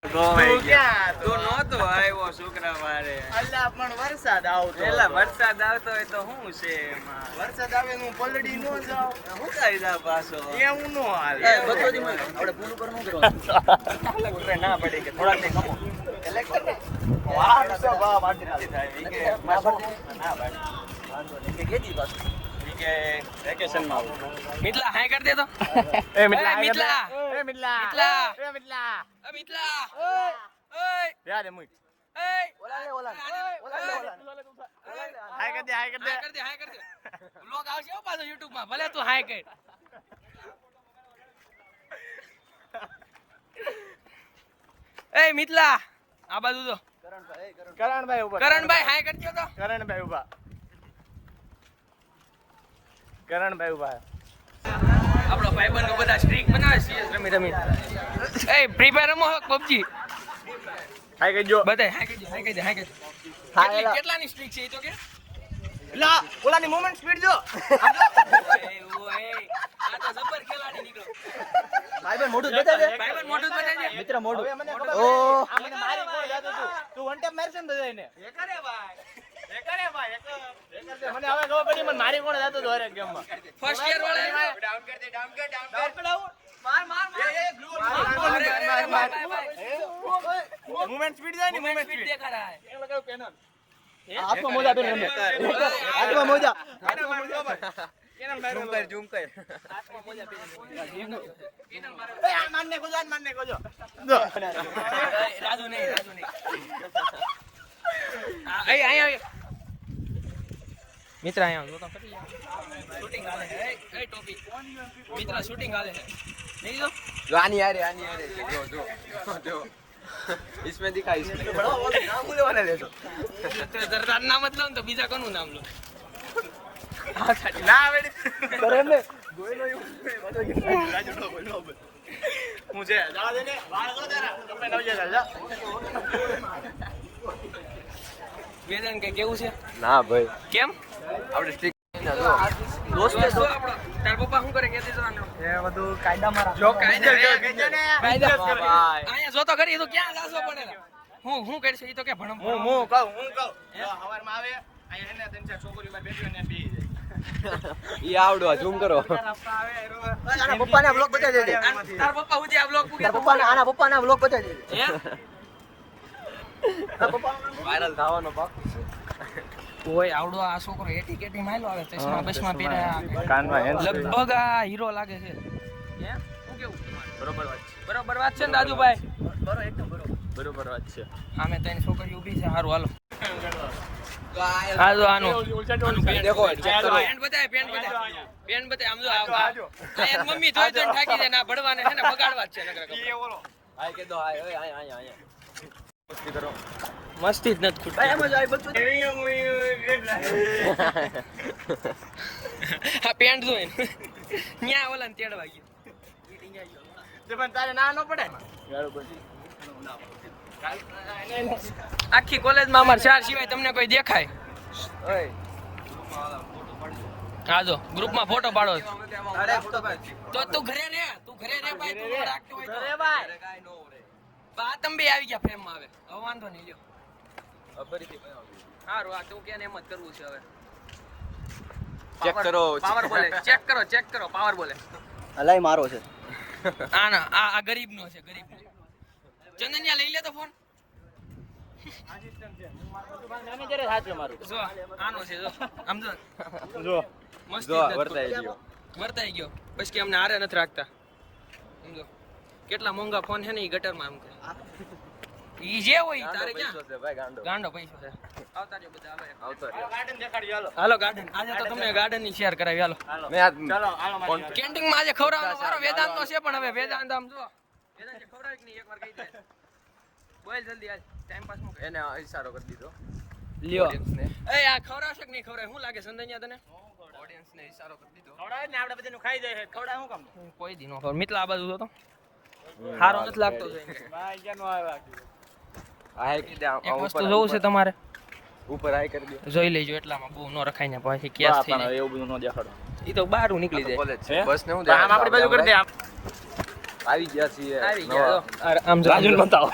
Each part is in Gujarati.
તું નહોતો આવ્યો શુક્રવારે. અલ્લા પણ વરસાદ આવતો પેલા વરસાદ આવતો હોય તો શું છે એમાં? વરસાદ આવે હું પલડી નો જાઉં શું કરી જા પાછો? એવું નો હાલે આપણે પૂરું પર નું કરવાનું. ના પડી કે થોડાક ને કમો. કલેક્ટર ને વાહ સો વાહ વાડી થાય ઈ કે ના ભાઈ કે કેજી પાછો ઈ કે વેકેશન માં આવું. મિતલા હાય કર દે તો. એ મિતલા મિતલા એ મિતલા મિતલા એ મિતલા અ મિતલા ઓય યાર એ મુઈ ઓલા હાય કર દે હાય કર દે હાય કર દે હાય કર દે. વ્લોગ આવશે હો પાછો YouTube માં. ભલે તું હાય કર. એ મિતલા આ બાજુ તો કરણભાઈ ઉભા કરણભાઈ હાય કરજો તો. કરણભાઈ ઉભા કરણભાઈ ઉભા આપણો ભાઈબંધો બધા સ્ટ્રીક બનાવે છે રમી રમી. એ ફ્રી ફાયર રમો પબજી હાય કરજો બધાય હાય કરજો હાય કરજો હાય કરજો. કેટલાની સ્ટ્રીક છે એ તો કે? લા ઓલાની મોમેન્ટ સ્પીડ જો આ તો જબર ખેલાડી નીકળો. ભાઈબંધ મોઢું બતાવી દે ભાઈબંધ મોઢું બતાવી દે. મિત્ર મોઢું ઓ આ મને મારી કોણ જાતો તું વન ટેપ મારશે ને બધાયને એ કરે ભાઈ મને હવે ખબર પડી મને મારી કોણ જાતો તો હરેક ગેમ માં ફર્સ્ટ યર વાળા ડાઉન કર દે ડાઉન માર મૂવમેન્ટ સ્પીડ જાય ને મૂવમેન્ટ સ્પીડ દેખા રહા હે. એ લગાવ પેનલ હાથમાં મોજા પહેરી રમે હાથમાં મોજા કેનલ માર ઝૂમ કર હાથમાં મોજા પહેરી. એ આ મારને કોજો રાજુ નહીં અહીં અહીં મિત્ર અહીંયા જો તો કરી શૂટિંગ હાલે છે. એ ટોપી મિત્ર શૂટિંગ હાલે છે. નહીં જો जो आनी आ रहे जो इसमें दिखा इसमें નામ લેવાના લેજો તો જરા નામ જ લો ને તો બીજા કોનું નામ લો? ના આવે કરે ને ગોયલો એવું રાજુ નો બોલો હું છે જવા દે ને વાળ જો જરા તમે નવ જરા જા વેદન કે કેવું છે? ना भाई કેમ આપણે સ્ટ્રીક દોસ્ત આપણો તાર પપ્પા શું કરે કેતી જવાનો? એ બધું કાયદામાં રાખો જો કાયદા ભાઈ અહીંયા જો તો કરી એ તો ક્યાં લાસો પડેલા. હું કરશે એ તો કે ભણમ હું કહું હવારમાં આવે અહીંયા એને ત્રણ ચાર છોકરીઓ બાર બેઠી અને બેહી જાય ये आवड़ो ઝૂમ કરો આના પપ્પાના બ્લોગ બતાવી દે તાર પપ્પા હું જે આ બ્લોગ મૂકે તારા પપ્પાના આના પપ્પાના બ્લોગ બતાવી દે હે વાયરલ થવાનો પાક કોઈ આવડો આ છોકરો એટી કેટી માયલો આવે ચશ્મા બસમાં પહેર્યા કાનમાં લગભગ આ હીરો લાગે છે. હે શું કેવું તમારું? બરોબર વાત છે ને દાદુભાઈ? બરોબર વાત છે આમે ત્રણ છોકરી ઊભી છે. હારું હાલો આ જો આનું देखो चेक करो પેન્ટ બતાય આમ જો આ મમ્મી જોઈ જોઈને ઠાકી જાય ના ભડવાને છે ને બગાડવા જ છે નકરા કપડાં. हाय के दो हाय ओए आया आया मस्ती करो મસ્તી જ નથી ખૂટતી. એમ જ આવી બધું આ પેન્ટ જોઈને ન્યા ઓલાને તેડવા ગયો. પણ તારે ના ન પડે આખી કોલેજમાં અમાર ચાર સિવાય તમને કોઈ દેખાય? ओए હા જો ગ્રુપમાં ફોટો પાડો છો. अरे फोटो भाई તો તું ઘરે રે ભાઈ તું ન રાખતો હોય તો. અરે ભાઈ काय नो रे બા તમે બે આવી ગયા ફ્રેમમાં આવે હવે વાંધો નહીં લ્યો. અબરીથી સારું આ તું કે ને એમ જ કરવું છે હવે. ચેક કરો પાવર બોલે ચેક કરો પાવર બોલે. અલાઈ મારો છે આ ના આ ગરીબનો છે ગરીબનો. ચંદનિયા લઈ લે તો ફોન. મેનેજર સાચું મારું જો આનો છે જો આમ જો જો મસ્ત જો વર્તાઈ ગયો વર્તાઈ ગયો પછી કે અમને હારે નથી રાખતા. સમજો કેટલા મોંઘા ફોન છે ને એ ગટરમાં આમ કરે. ઈ જે હોય ઈ તારે પૈસો ક્યાં છે ભાઈ ગાંડો ગાંડો પૈસો છે. આવતા રહ્યો બધા હાલો. આવતો રહ્યો ગાર્ડન દેખાડી હાલો હાલો ગાર્ડન આજે તો તમને ગાર્ડન ની શેર કરાવી હાલો. મેં આ ચાલો હાલો મારી કેન્ટીન માં આજે ખવડાવવાનો વારો વેદાંત નો છે પણ હવે વેદાંત આમ જો વેદાંત ખવડાવી કે નહીં એકવાર કહી દે. બોલ જલ્દી આજ ટાઈમ પાસ નું એને ઈશારો કરી દીધો લ્યો. Audience ને એ આ ખવડાવશે કે નહીં ખવડાવે શું લાગે સંદનિયા તને? ઓડિયન્સ ને ઈશારો કરી દીધો ખવડાવે ને આપણે બધાનું ખાઈ જાય ખવડાવે શું કામ કોઈ દી નો ખબર. મિતલા આ બાજુ તો સારો નથી લાગતો છે. ભાઈ ક્યાં નો આવ્યા આ હે કીધા એક વસ્તુ જોવું છે તમારે ઉપર હાઈ કરી દો જોઈ લેજો એટલામાં બહુ નો રખાય ને પછી કેસ થઈ જાય. એવું બધું ન દેખાડો ઈ તો બહાર નીકળી જાય. કોલેજ છે બસ ને હું આમ આપણી બાજુ કરી દે આમ આવી ગયા છીએ આવી ગયા જો. આમ જો રાજુ બતાવો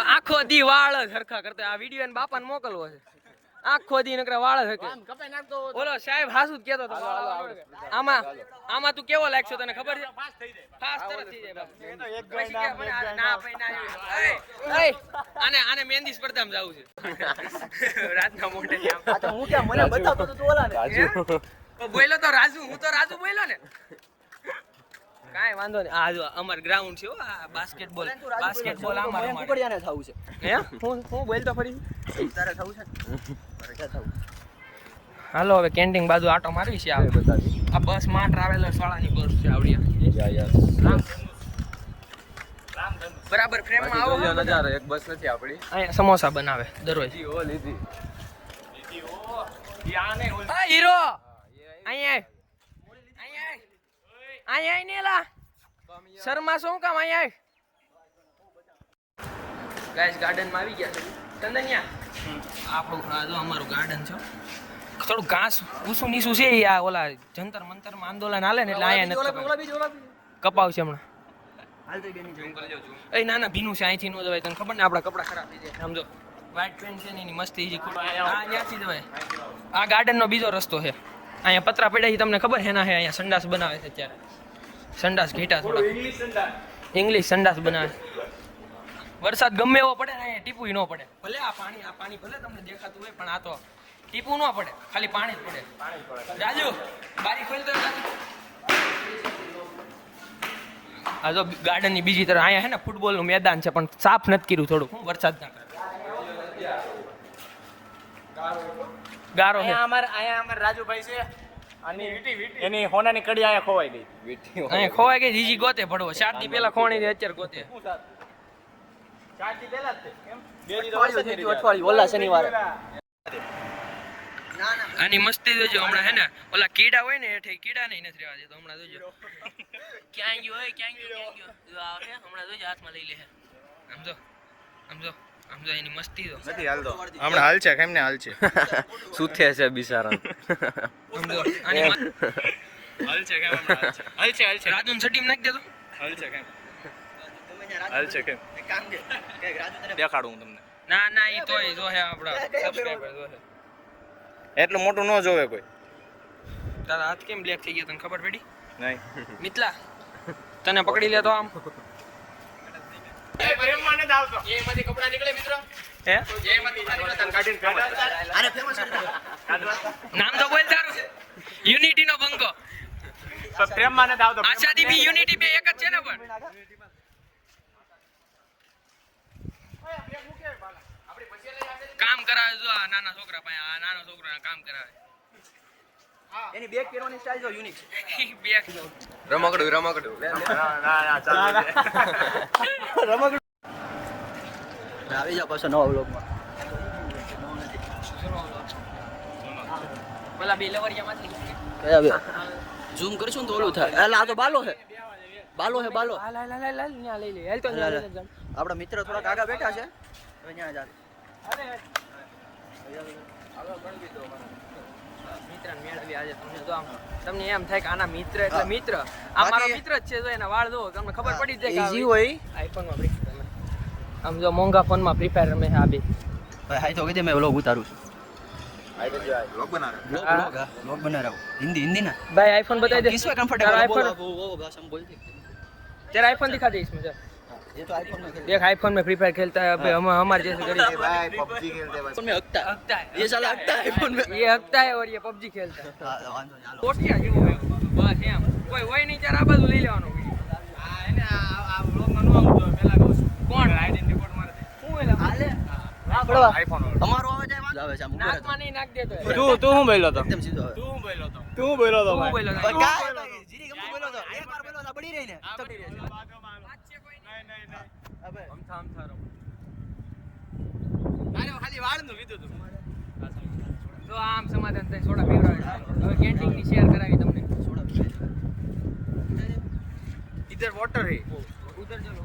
આખો દી વાળ જ હરખા કરતા આ વિડિયો એને બાપાને મોકલવો છે આખો દી નકરા વાળ જ હકે કપાઈ નાખતો ઓલો સાહેબ હાસુ જ કહેતો હતો આમાં તું કેવો લાગશો તને ખબર છે ફાસ્ટ તરત થઈ જાય બાપ. પછી કે મને ના ભાઈ ના એય આને મહેંદી સ્પર્ધામાં જાવું છે રાતના મોઢે આમ આ તો હું ક્યાં મને બતાવતો તો તું ઓલા ને બોલ્યો તો રાજુ હું તો રાજુ બોલ્યો ને કાંઈ વાંધો નહીં આ જો અમાર ગ્રાઉન્ડ છે હો આ બાસ્કેટબોલ અમાર કુકડિયાને થાવું છે હે હું બોલતો ફરી તારે થાવું છે મારે ક્યાં થાવું હાલો હવે કેન્ટીન બાજુ આટો મારવી છે આ બસ માં ટ્રાવેલર્સ વાળાની બસ છે આવડિયા બરાબર ફ્રેમમાં આવો નજારો એક બસ નથી આપણી અહીંયા સમોસા બનાવે દરરોજ ઓ લીધી આ હીરો અહીંયા અહીંયા નેલા શર્મા શું કામ અહીંયા ગાઈસ ગાર્ડન માં આવી ગયા છે ચંદનિયા આપણું આ જો અમારું ગાર્ડન છે થોડું ઘાસ ઊંચું નીચું છે ઈ આ ઓલા જંતર મંતર માં આંદોલન હાલે ને એટલે અહીંયા નથી કપાવશે હમણાં હાલ તો બેની જોઈન કરજો એ ના ના ભીનું છે અહીંથી નો જવાય તને ખબર ને આપણા કપડા ખરાબ થઈ જાય સમજો વ્હાઈટ પેન્ટ છે ને એની મસ્તી છે ત્યાંથી જવાય આ ગાર્ડન નો બીજો રસ્તો છે અહીંયા પતરા પડ્યા છે તમને ખબર છે ના હે અહીંયા સંડાસ બનાવે છે અત્યારે સંડાસ ઘેટા થોડા ઇંગ્લિશ સંડાસ બનાવે વરસાદ ગમે એવો પડે ને અહીંયા ટીપુય ન પડે ભલે આ પાણી ભલે તમને દેખાતું હોય પણ આ તો ટીપું ન પડે ખાલી પાણી જ પડે રાજુ બારી ખોલ તો રાજુ આ જો ગાર્ડન ની બીજી તરફ અહીંયા હે ને ફૂટબોલ નું મેદાન છે પણ સાફ નથી કર્યું થોડું વરસાદ ના ગારો છે અહીંયા અમાર રાજુભાઈ છે અને એની હોનાની કડી અહીંયા ખોવાઈ ગઈ અહીંયા ખોવાઈ ગઈ જીજી ગોતે પડવો 4 દી પહેલા ખોણી અત્યારે ગોતે 4 દી પહેલા જ કેમ 2 દી અઠવાડિયું ઓલા શનિવારે આની મસ્તી જોજો હમણાં હે ને ઓલા કીડા હોય ને હેઠે કીડા નહીં નથી રહેવા દેતો હમણાં જોજો ક્યાં ગયો જો આવે હમણાં જોજો હાથમાં લઈ લે સમજો એની મસ્તી જો નથી હાલતો હમણાં હાલ છે કેમ ને હાલ છે સુથે છે બિચારા સમજો આની હાલ છે કેમ હમણાં હાલ છે રાજુન સટીમ નાખી દેતો હાલ છે કેમ એક કામ કે રાજુ તને દેખાડું હું તમને ના ઈ તોય જો હે આપડા સબસ્ક્રાઇબર જો હે એટલું મોટું ન જોવે કોઈ તારા હાથ કેમ બ્લેક થઈ ગયા તને ખબર પડી નહીં મિતલા તને પકડી લે તો આમ પ્રેમમાં ન આવતો એમાંથી કપડા નીકળે મિત્ર હે એમાંથી કપડા તને કાઢીને અરે ફેમસ નામ તો બોલ તારું યુનિટી નો બંકો પ્રેમમાં ન આવતો આશાદી બી યુનિટી બે એક જ છે ને પણ કામ કરાવે જો આ નાના છોકરા પાસે આ નાના છોકરાના કામ કરાવે એની બેગ પહેરવાની સ્ટાઇલ જો યુનિક છે બેક રમકડું ના ચાલો રમકડું આવી જાવ પાછો નવા વ્લોગમાં પેલા બે લવરિયામાંથી કયા બે ઝૂમ કરશું તો ઓલું થાય એટલે આ તો બાલો છે બાલો હાલ ન્યા લઈ લે હાલ તો આપણા મિત્ર થોડાક આગળ બેઠા છે હવે ત્યાં જા મિત્ર મેળવી આજે તમને જો આમ તમને એમ થાય કે આના મિત્ર એટલે મિત્ર આ મારો મિત્ર જ છે જો એના વાળ જો તમને ખબર પડી જ જાય ઈઝી હોય આઈફોન માં ફ્રી ફાયર આમ જો મોંઘા ફોન માં ફ્રી ફાયર રમે છે આ બે ભાઈ હાઈ તો કીધે મેં વ્લોગ ઉતારું છું વ્લોગ બના रहा हूं हिंदी ना भाई आईफोन बता दे किसमें कंफर्टेबल आईफोन वो भाषा में बोल दे तेरा आईफोन दिखा दे इसमें जा ये तो आईफोन में देख आईफोन में फ्री फायर खेलता है अबे हम हमारे जैसे गरीब भाई पबजी खेलते हैं आईफोन में हकता है ये साला हकता है आईफोन में ये हकता है और ये पबजी खेलता है वांधो चालो कोटिया જેવો બસ એમ કોઈ હોય નહીં ત્યારે આ બાજુ લઈ લેવાનો આ એને આ વ્લોગ માં નો આવતો પહેલા કહું છું કોણ આઈડેન્ટિટી કોડ મારે હું એલા હાલે પડવા આઈફોન તમારો અવાજ આવે છે મુકર નાકમાં નહીં નાખ દેતો તું હું બોલ્યો તો એકદમ સીધો તું બોલ્યો તો તું બોલ્યો તો તું ભાઈ બોલ્યો તો કાય જીરી ગમ બોલ્યો તો એક વાર બોલ્યો તો પડી રહી ને અબે આમ થારો અરે ખાલી વાળ નું કીધું તું તો આમ સમાધાન થાય સોડા પીવડાવે હવે કેન્ટીન ની શેર કરાવી તમને इधर वाटर है ઉધર ચલો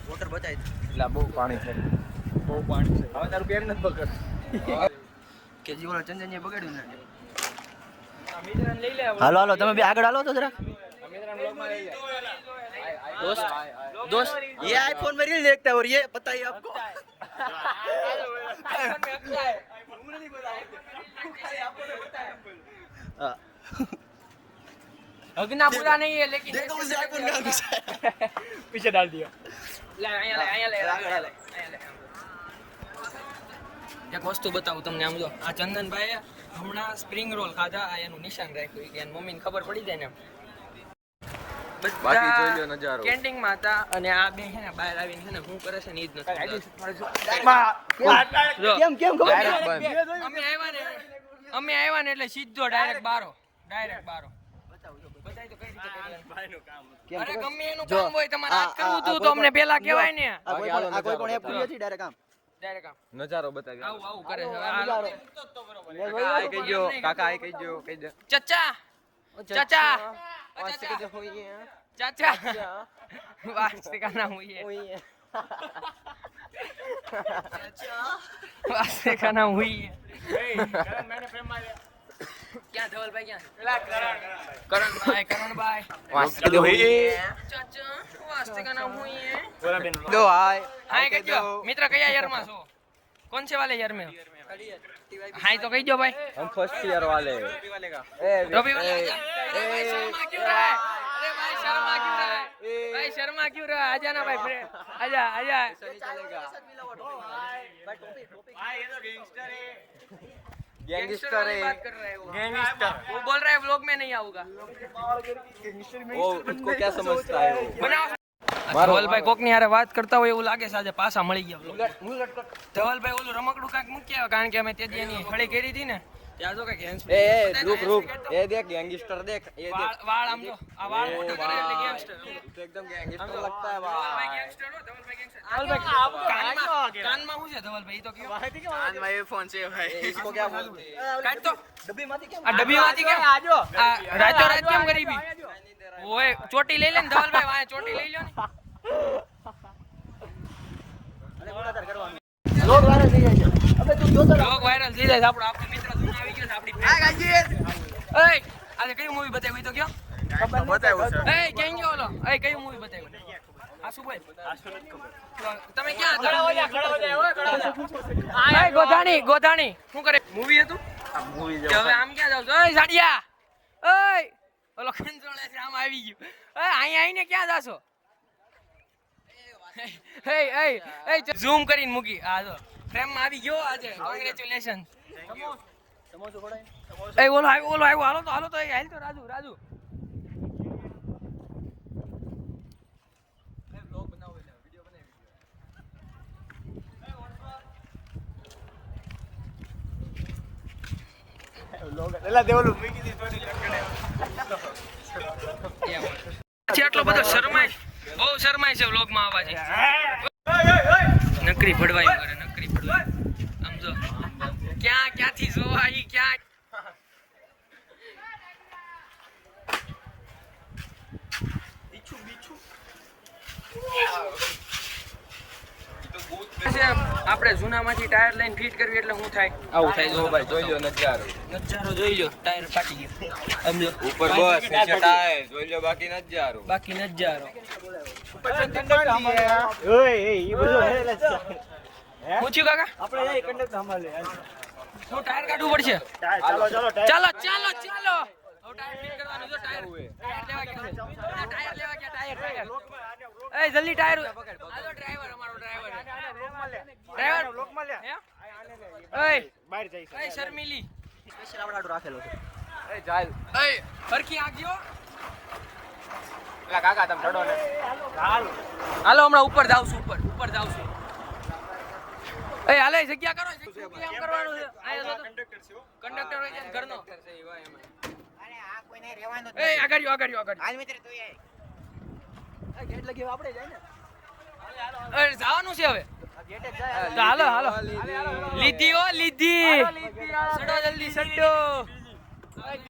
वाटर बचाई એટલે બહુ પાણી છે બહુ પાણી છે હવે તારું પેર નથી પકડ કેજી વાળા ચંદનજી બગાડ્યું ને આ મિત્રને લઈ લે હાલો તમે બે આગળ હાલો તો જરા આ મિત્રને બ્લોગ માં લઈ લે दोस्त ये आईफोन में रील देखता है और ये बताइए आपको हगना बुरा नहीं है लेकिन देखो मुझे आईफोन कहाँ घुसा है पीछे डाल दिया લે અહીંયા લે એક વસ્તુ બતાવું તમને આમ જો આ ચંદનભાઈએ હમણાં સ્પ્રિંગ રોલ ખાધા આ એનું નિશાન રાખ્યું કે એની મમ્મીને ખબર પડી જાય ને બાકી જોઈ લો નજારો. કેન્ટીનમાં હતા અને આ બે છે ને બહાર આવીને છે ને શું કરે છે ને ઈ જ નથી જો, કેમ કેમ ખબર Direct બંધ. અમે આવ્યા ને એટલે સીધો ડાયરેક્ટ બારો બતાય તો કઈ રીતે કરીએ? અરે ગમે એનું કામ હોય તમારે હાથ કરવું હતું તો અમને પેલા કહેવાય ને આ કોઈ પણ એપ પૂરી હતી ડાયરેક્ટ આમ ડાયરેક્ટ આમ નજારો બતાવી. આવું કરે છે હવે કાકા આઈ કહી દો, કાકા આઈ કહી દો, કહી દો. ચાચા ચાચા ચાચા વાસ્તે का नाम हुई है वास्ते का नाम हुई है क्या धवल भाई क्या करण भाई વાસ્તે દો. चाचा वास्ते का नाम हुई है દો હાય. हाय कह दो मित्र कया ईयर में हो कौन से वाले ईयर में हाय तो कह दो भाई हम फर्स्ट ईयर वाले. रवि वाले भाई शर्मा क्यों रहा है अरे भाई शर्मा क्यों रहा है भाई शर्मा क्यों रहा है आजा ना भाई फ्रेंड आजा आजा गैंगस्टर वाली है. बात कर रहा है वो बोल रहा है व्लॉग में नहीं आऊंगा वो उसको क्या समझता है वो? બનાવો ધવલભાઈ કોકની હારે વાત કરતા હોય એવું લાગે છે આજે પાછા મળી ગયા ધવલભાઈ ઓલું રમકડું કાંઈક મૂકી આવે કારણ કે અમે તે દી એની હળી કરી હતી ને ત્યાં જો કાંઈક hands free. रुक रुक ये देख गैंगस्टर देख ये देख. વાળ આમ જો આ વાળ મોટા કરે એટલે gangster. तो एकदम गैंगस्टर लगता है ધવલભાઈ भाई. gangster હો, ધવલભાઈ gangster. કાનમાં શું છે ધવલભાઈ ઈ તો કયો इसको क्या बोलते हैं? કાંઈ તો આ ડબ્બીમાંથી કેમ આ રાતો રાત કેમ ગરીબી ઓય ચોટી લઈ લે ને ધવલભાઈ વાય ચોટી લઈ લ્યો ને લોગ વાયરલ થઈ જાય છે અબે તું જોતો રહો લોગ વાયરલ થઈ જાય છે. આપણો મિત્ર જૂનો આવી ગયો છે આપણી ઓય આજે કયું મૂવી બતાવ્યું ઈ તો કયો એ કેમ ગયો ઓલો એ કયું મૂવી બતાવ્યું આસુ બોલ તમે ક્યાં હતા એ ગોધાણી શું કરે મૂવી હતું કે હવે આમ ક્યાં જાવ છો ઓય સાડિયા ઓય ઓલો ખંજોળે છે આમ આવી ગયું ઓય અહીંયા આવીને ક્યાં જાશો ઝૂમ કરીને મૂકી આ જો ફ્રેમ માં આવી ગયો આજે કોંગ્રેચ્યુલેશન એ ઓલો આવ્યો હાલો તો એ હાલ તો રાજુ એલા દેવલું મૂકી દી થોડી પછી આટલો બધો શરમાય બહુ શરમાય છે વ્લોગ માં આવવા છે નકરી ભડવાઈ કરે આમ જો ક્યાંથી જોવા ઈ ક્યાં આપણે જૂનામાંથી ટાયર લઈને ફિટ કરવી એટલે શું થાય આવું થાય જો ભાઈ જોઈ લો નજારો. નજારો જોઈ લો ટાયર ફાટી ગયો સમજો ઉપર બસ નીચે ટાયર જોઈ લો બાકી નજારો. બાકી નજારો ઓય એ બધું હેલે છે પૂછ્યું કાકા આપણે એ કંડક્ટર સંભાળે શું ટાયર કાઢવું પડશે ચાલો ચાલો હવે ટાયર ફિટ કરવાનું જો ટાયર લેવા ગયા ટાયર એ જલ્દી ટાયર આજો ડ્રાઈવર અમારો ડ્રાઈવર લોકમાં લે ઓય બહાર જઈશ એ શર્મિલી સ્પેશિયલ આપણા આટો રાખેલો છે એ ચાલ. એ ફરકી આગજો એલા કાકા તમે ચડો ને. હાલો હમણાં ઉપર જાવશું ઉપર જાવશું એ હાલે જગ્યા કરો જગ્યા આમ કરવાનું છે આયા જો કંડક્ટર હોય છે ઘરનો એ આગળ ગેટ લગી આપણે જાય ને એ જવાનું છે હવે ગેટે જાય તો હાલો લીધી સડો જલ્દી સડો